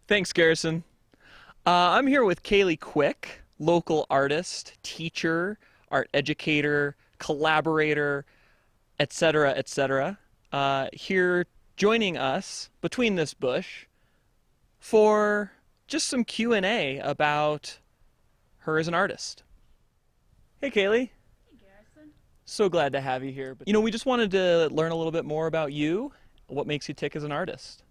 Thanks, Garrison. I'm here with Kayley Quick, local artist, teacher, art educator, collaborator, etc., etc. Here joining us between this bush for just some Q&A about her as an artist. Hey, Kayley. Hey, Garrison. So glad to have you here. But, we just wanted to learn a little bit more about you, what makes you tick as an artist.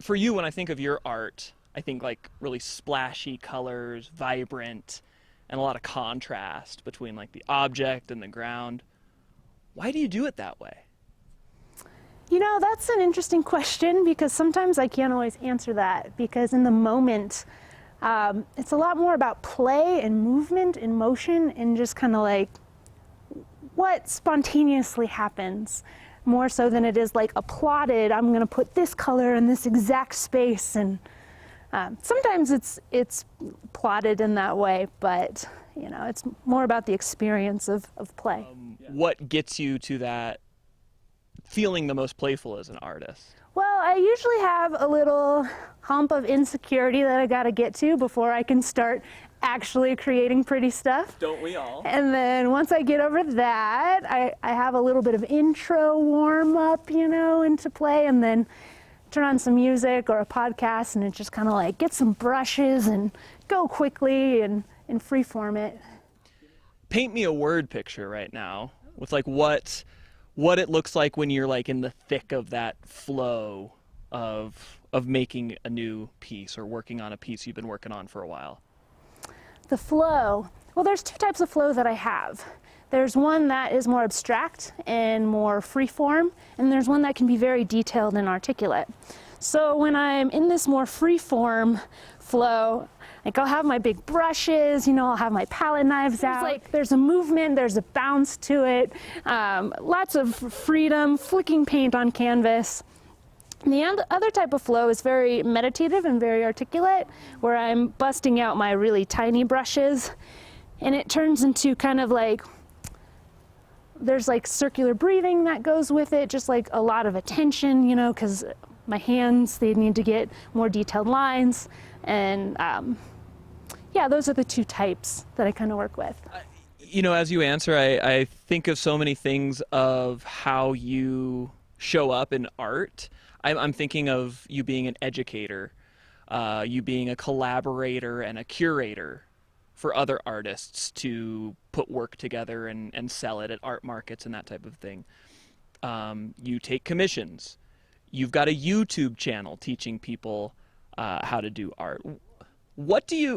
For you, when I think of your art, I think like really splashy colors, vibrant, and a lot of contrast between like the object and the ground. Why do you do it that way? You know, that's an interesting question because sometimes I can't always answer that because in the moment, it's a lot more about play and movement and motion and just kind of like what spontaneously happens more so than it is like a plotted, I'm going to put this color in this exact space. And sometimes it's plotted in that way, but it's more about the experience of play. What gets you to that feeling the most playful as an artist? Well, I usually have a little hump of insecurity that I got to get to before I can start actually creating pretty stuff. Don't we all? And then once I get over that, I have a little bit of intro warm up, into play, and then turn on some music or a podcast and it just kind of like get some brushes and go quickly and freeform it. Paint me a word picture right now with like what it looks like when you're like in the thick of that flow of making a new piece or working on a piece you've been working on for a while. The flow. Well, there's two types of flow that I have. There's one that is more abstract and more freeform, and there's one that can be very detailed and articulate. So when I'm in this more freeform flow, like I'll have my big brushes, I'll have my palette knives out. There's a movement, there's a bounce to it, lots of freedom, flicking paint on canvas. And the other type of flow is very meditative and very articulate, where I'm busting out my really tiny brushes, and it turns into kind of like, there's like circular breathing that goes with it, just like a lot of attention, because my hands, they need to get more detailed lines. And yeah, those are the two types that I kind of work with. As you answer, I think of so many things of how you show up in art. I'm thinking of you being an educator, you being a collaborator and a curator for other artists to put work together and sell it at art markets and that type of thing. You take commissions. You've got a YouTube channel teaching people how to do art.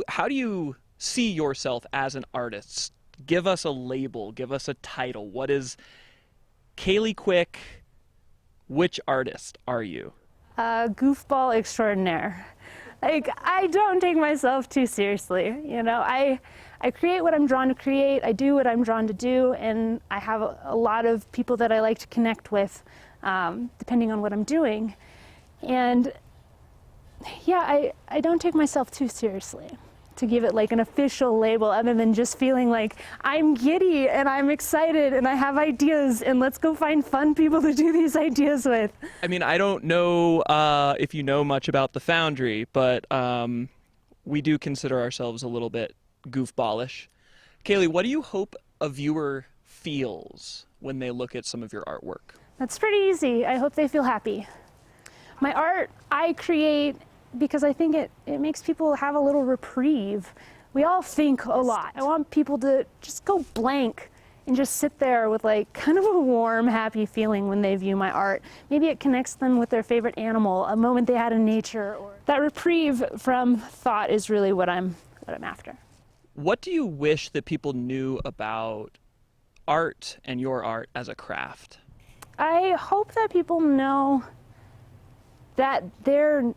How do you see yourself as an artist? Give us a label, give us a title. What is Kayley Quick? Which artist are you? Goofball extraordinaire. Like, I don't take myself too seriously. I create what I'm drawn to create. I do what I'm drawn to do, and I have a lot of people that I like to connect with, depending on what I'm doing. And yeah, I don't take myself too seriously to give it like an official label other than just feeling like I'm giddy and I'm excited and I have ideas and let's go find fun people to do these ideas with. I mean, I don't know if you know much about the Foundry, but we do consider ourselves a little bit goofballish. Kayley, what do you hope a viewer feels when they look at some of your artwork? That's pretty easy. I hope they feel happy. My art, I create because I think it makes people have a little reprieve. We all think a lot. I want people to just go blank and just sit there with like kind of a warm, happy feeling when they view my art. Maybe it connects them with their favorite animal, a moment they had in nature, or that reprieve from thought is really what I'm after. What do you wish that people knew about art and your art as a craft? I hope that people know that they're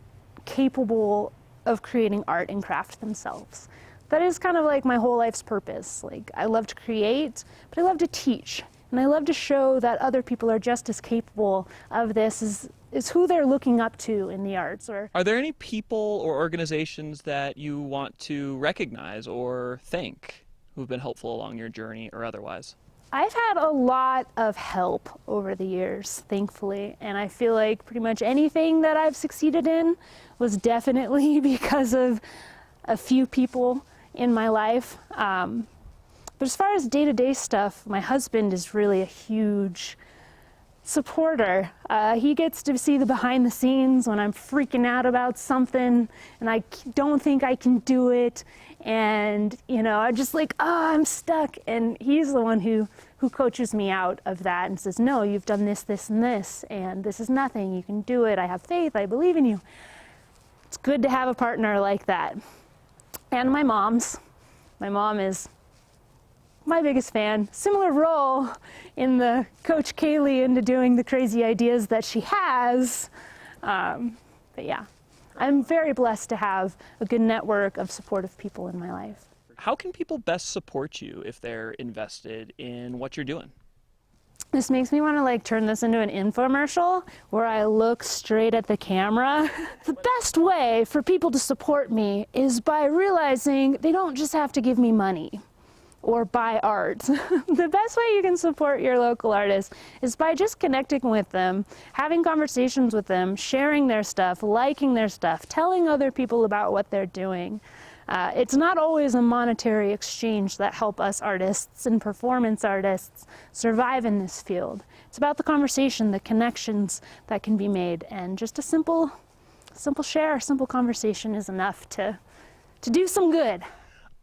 capable of creating art and craft themselves. That is kind of like my whole life's purpose. Like, I love to create, but I love to teach. And I love to show that other people are just as capable of this as who they're looking up to in the arts. Are there any people or organizations that you want to recognize or thank who've been helpful along your journey or otherwise? I've had a lot of help over the years, thankfully, and I feel like pretty much anything that I've succeeded in was definitely because of a few people in my life. But as far as day-to-day stuff, my husband is really a huge supporter. He gets to see the behind the scenes when I'm freaking out about something and I don't think I can do it, and I'm just like, oh, I'm stuck, and he's the one who coaches me out of that and says, no, you've done this, this, and this, and this is nothing, you can do it, I have faith, I believe in you. It's good to have a partner like that. And my mom is my biggest fan. Similar role in the Coach Kayley into doing the crazy ideas that she has. But yeah, I'm very blessed to have a good network of supportive people in my life. How can people best support you if they're invested in what you're doing? This makes me want to turn this into an infomercial where I look straight at the camera. The best way for people to support me is by realizing they don't just have to give me money or buy art. The best way you can support your local artists is by just connecting with them, having conversations with them, sharing their stuff, liking their stuff, telling other people about what they're doing. It's not always a monetary exchange that help us artists and performance artists survive in this field. It's about the conversation, the connections that can be made, and just a simple share, simple conversation is enough to do some good.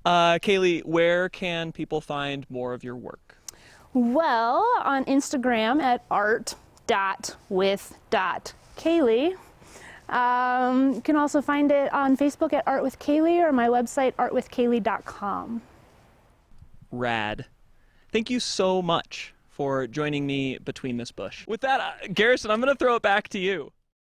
Kayley, where can people find more of your work? Well, on Instagram at art.with.Kayley. You can also find it on Facebook at Art with Kayley or my website artwithkayley.com. Rad. Thank you so much for joining me between this bush. With that, Garrison, I'm going to throw it back to you.